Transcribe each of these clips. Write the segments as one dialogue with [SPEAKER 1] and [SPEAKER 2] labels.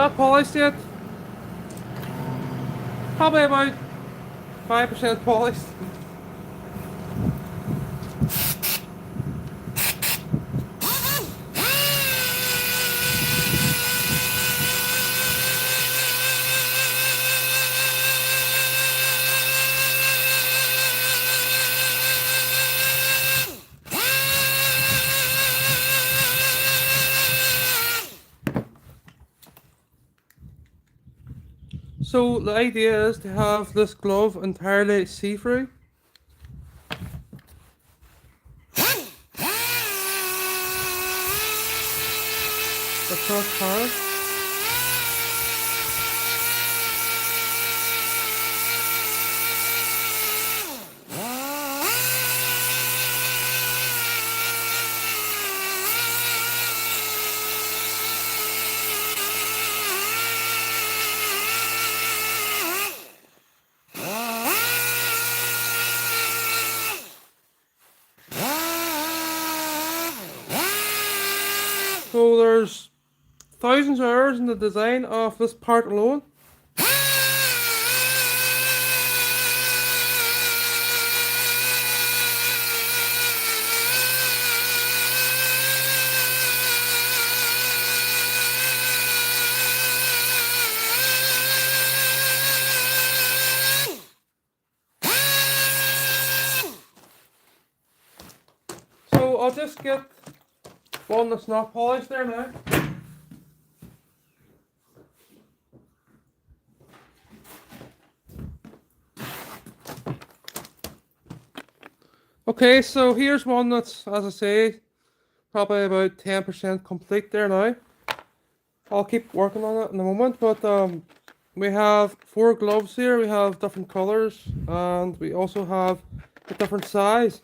[SPEAKER 1] not polished yet. Probably about 5% polished. So the idea is to have this glove entirely see-through. The first part. So there's thousands of hours in the design of this part alone. So I'll just get one that's not polished there now. Okay, so here's one that's, as I say, probably about 10% complete there now. I'll keep working on it in a moment, but we have 4 gloves here. We have different colors, and we also have a different size.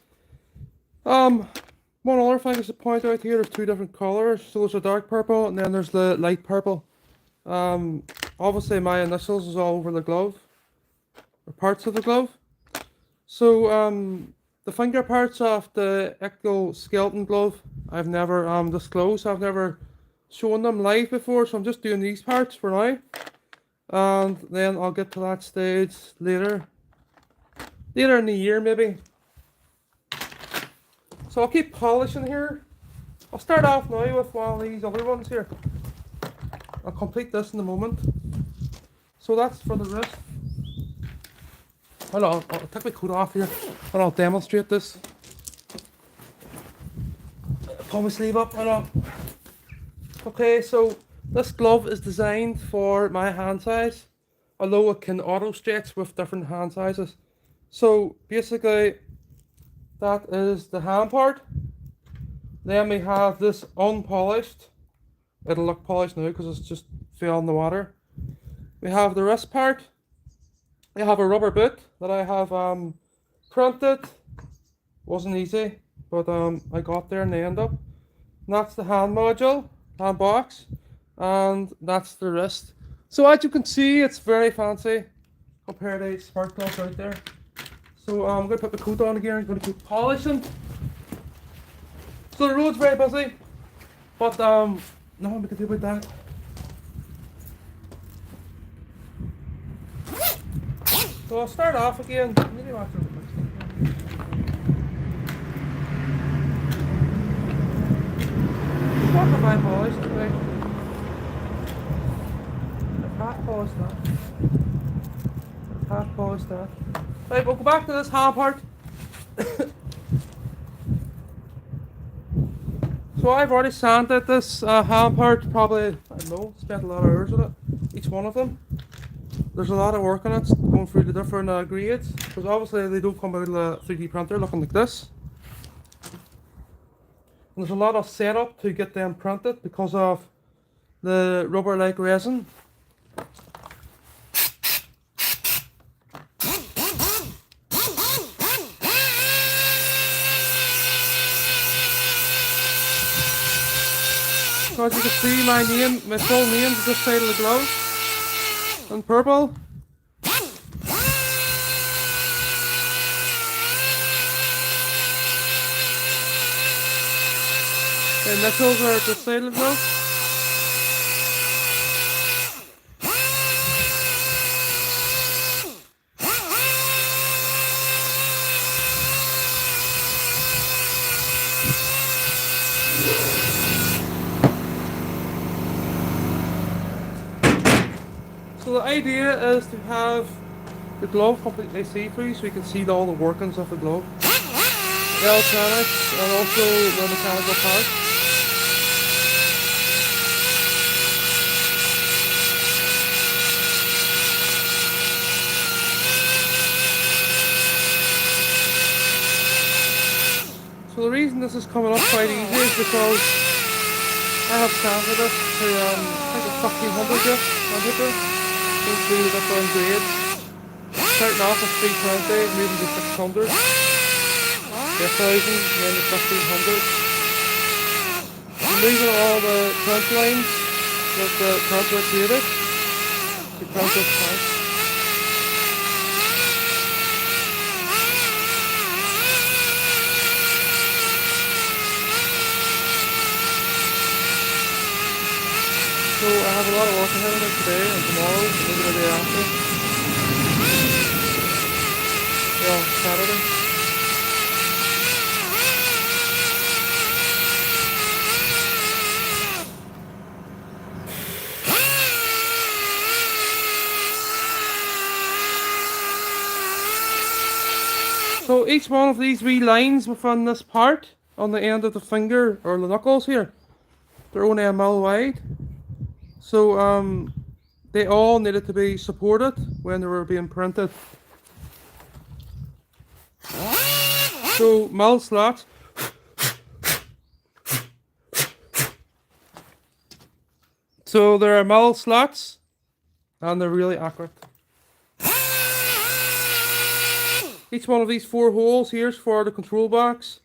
[SPEAKER 1] One other thing is to point out here, there's 2 different colors. So there's a dark purple, and then there's the light purple. Obviously my initials is all over the glove, or parts of the glove. So the finger parts of the Exo-skeleton glove, I've never disclosed. I've never shown them live before, so I'm just doing these parts for now. And then I'll get to that stage later in the year maybe. So I'll keep polishing here. I'll start off now with one of these other ones here. I'll complete this in a moment. So that's for the wrist. Hold on, I'll take my coat off here and I'll demonstrate this. Pull my sleeve up, hold on. Okay, so this glove is designed for my hand size, although it can auto stretch with different hand sizes. So basically, that is the hand part. Then we have this unpolished. It'll look polished now because it's just fell in the water. We have the wrist part. I have a rubber boot that I have printed. Wasn't easy, but I got there in the end up. And that's the hand module, hand box, and that's the wrist. So as you can see, it's very fancy compared to smart gloves out there. So I'm going to put the coat on again. I'm going to keep polishing. So the road's very busy, but nothing we can do about that. So I'll start off again. Maybe after the next one. What have I polished today? I've half polished that. I've half polished that. Right, we'll go back to this hand part. So I've already sanded this hand part, probably, I don't know, spent a lot of hours with it, each one of them. There's a lot of work on it, going through the different grades, because obviously they don't come out of the 3D printer looking like this. And there's a lot of setup to get them printed because of the rubber-like resin. So as you can see, my full name is this side of the glove. In purple. The initials are at the side of the glove. the idea is to have the glove completely see-through so you can see all the workings of the glove. The electronics and also the mechanical parts. So the reason this is coming up quite easy is because I have sanded this to I think it's 1500 yet, sandpaper, into the different grades. Starting off with 320, moving to 600, 1000, then to 1500. Removing all the print lines that the printer created to print this part. So I have a lot of work ahead of me today and tomorrow and maybe the day after. Yeah, Saturday. So each one of these wee lines within this part on the end of the finger or the knuckles here, they're only a mil wide. So they all needed to be supported when they were being printed. So mil slots. So there are mil slots and they're really accurate. Each one of these 4 holes here is for the control box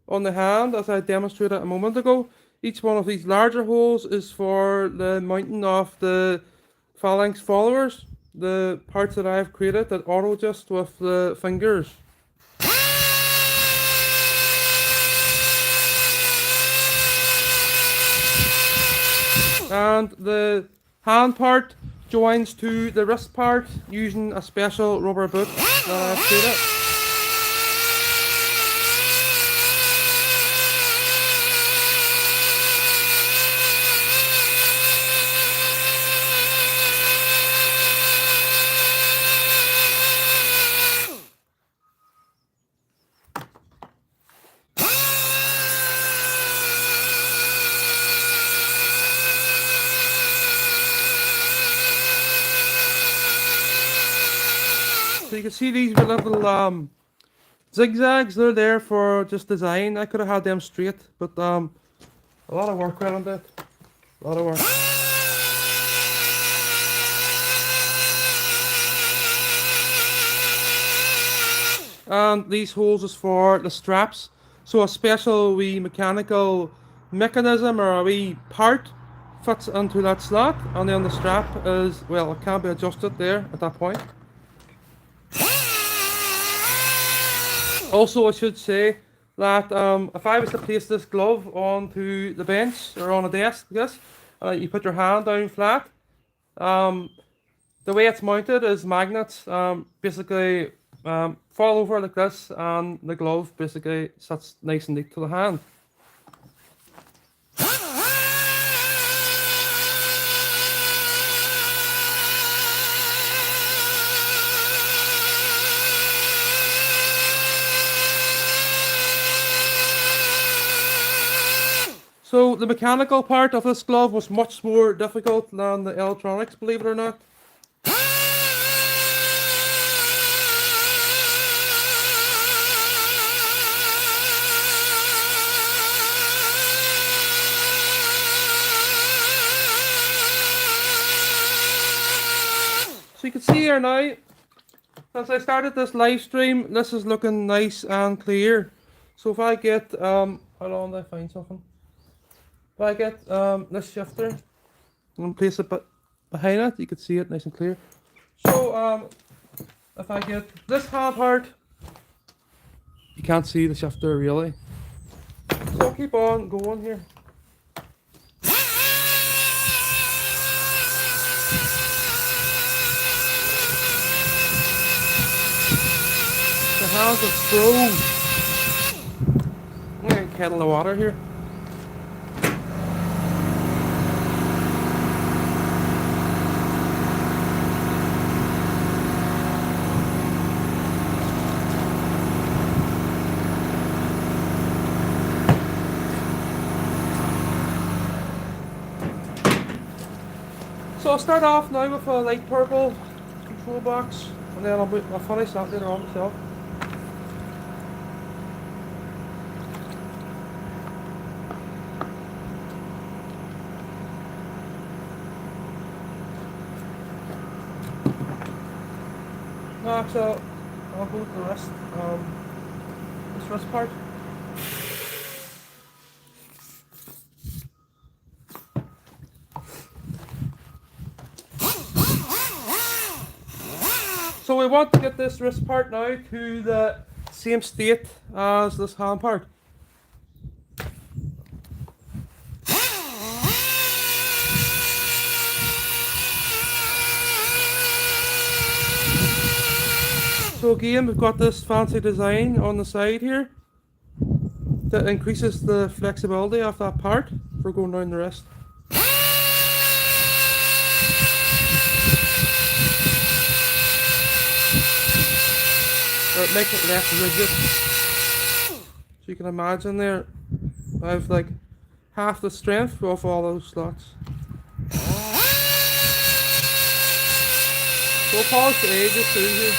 [SPEAKER 1] on the hand, as I demonstrated a moment ago. Each one of these larger holes is for the mounting of the phalanx followers, the parts that I've created that auto adjust with the fingers. And the hand part joins to the wrist part using a special rubber boot that I've created. So you can see these little zigzags, they're there for just design. I could have had them straight, but a lot of work went on that. A lot of work. And these holes is for the straps. So a special wee mechanical mechanism or a wee part fits into that slot, and then the strap is, well, it can be adjusted there at that point. Also, I should say that if I was to place this glove onto the bench or on a desk, this, you put your hand down flat. The way it's mounted is magnets basically fall over like this, and the glove basically sits nice and neat to the hand. So the mechanical part of this glove was much more difficult than the electronics, believe it or not. So you can see here now, as I started this live stream, this is looking nice and clear. So if I get, hold on, I find something. If I get this shifter and place it behind it, you can see it nice and clear. So if I get this hand part, you can't see the shifter really. So I'll keep on going here. The hands are froze. I'm gonna get a kettle of water here. So I'll start off now with a light purple control box, and then I'll finish that later on myself. No, so I'll go with the rest, this rest part. So we want to get this wrist part now to the same state as this hand part. So again, we've got this fancy design on the side here that increases the flexibility of that part for going down the wrist. Or it makes it less rigid. So you can imagine there, I have like half the strength of all those slots. So we'll polish the edges through here.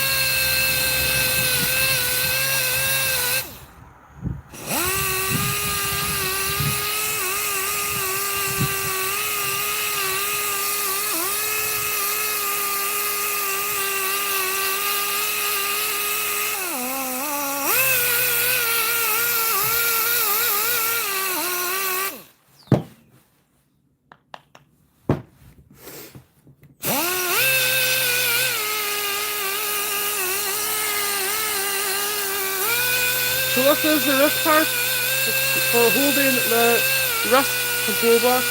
[SPEAKER 1] So this is the wrist part for holding the wrist control box.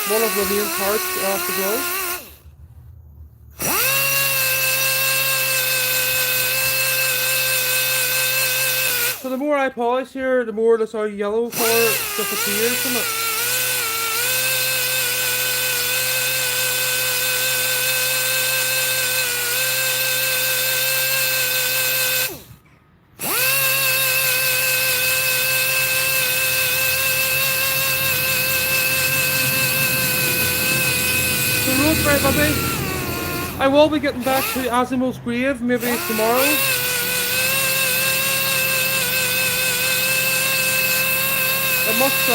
[SPEAKER 1] One of the main parts of the glove. So the more I polish here, the more this yellow colour disappears from it. Right, Bobby. I will be getting back to Asimo's grave maybe tomorrow.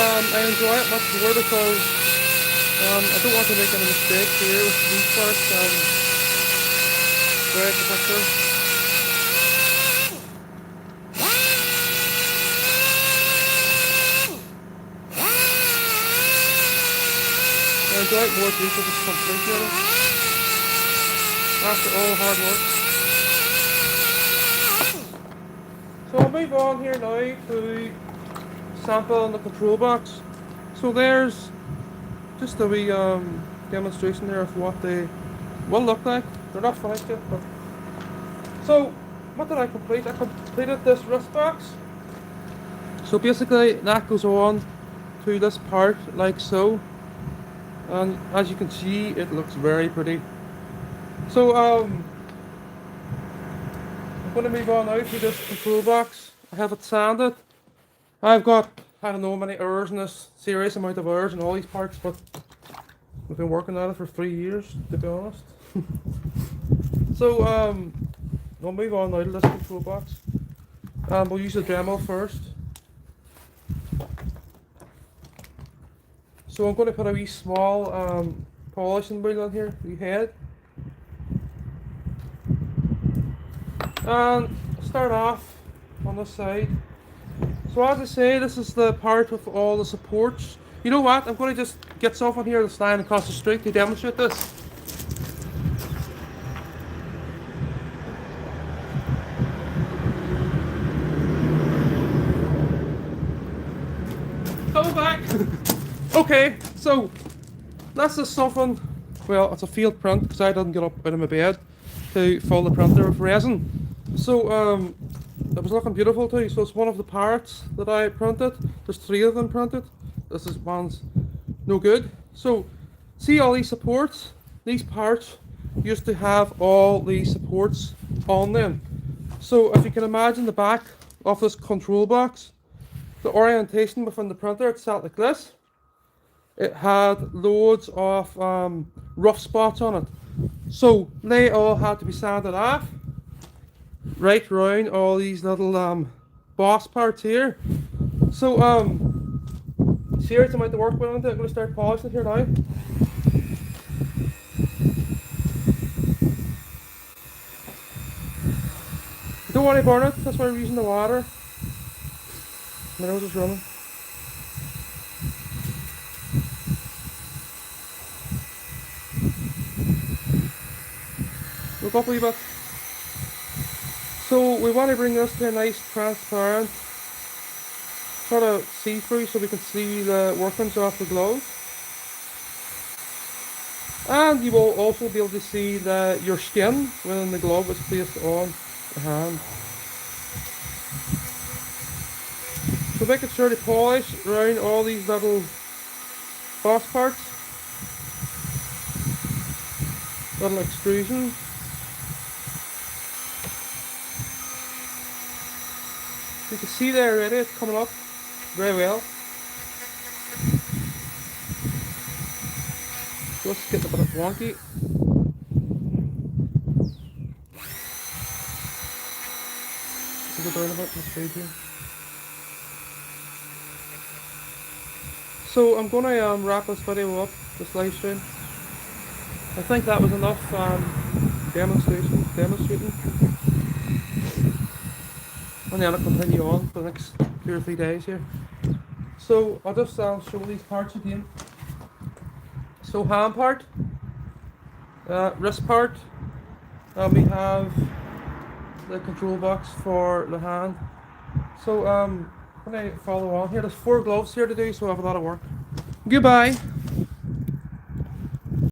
[SPEAKER 1] I enjoy it much more because I don't want to make any mistakes here with these parts and thread the picture. I enjoy it more because it's complete really. After all hard work. So I'll move on here now to sample on the control box. So there's just a wee demonstration there of what they will look like. They're not finished yet, but so what did I complete? I completed this wrist box. So basically that goes on to this part like so. And as you can see, it looks very pretty. So I'm going to move on now to this control box. I have it sanded. I've got, I don't know how many hours in this, serious amount of hours in all these parts, but we've been working on it for 3 years, to be honest. So we'll move on now to this control box. We'll use the Dremel first. So I'm going to put a wee small polishing wheel on here, wee head. And start off on this side. So as I say, this is the part with all the supports. You know what, I'm going to just get someone here that's lying across the street to demonstrate this. Come back! Okay, so that's just something, well, it's a field print because I didn't get up out of my bed to fill the printer with resin. So it was looking beautiful too. So it's one of the parts that I printed. There's 3 of them printed. This is one's no good. So see all these supports? These parts used to have all these supports on them. So if you can imagine the back of this control box, The orientation within the printer, it sat like this. It had loads of rough spots on it. So they all had to be sanded off. Right round all these little boss parts here. So here's the amount of work went into it. I'm going to start polishing it here now. Don't worry about it, that's why we're using the water. My nose is running. Look up a wee bit. So we want to bring this to a nice transparent sort of see-through so we can see the workings of the gloves. And you will also be able to see your skin when the glove is placed on the hand. So making sure to polish around all these little boss parts, little extrusions. You can see there already, it's coming up very well. Just getting a bit wonky. Go down a bit this side here. So I'm going to wrap this video up, this live stream. I think that was enough demonstrating. And then I'll continue on for the next 2 or 3 days here. So I'll just show these parts again. So hand part, wrist part, and we have the control box for the hand. So I'm going to follow on here. There's 4 gloves here to do, so I have a lot of work. Goodbye.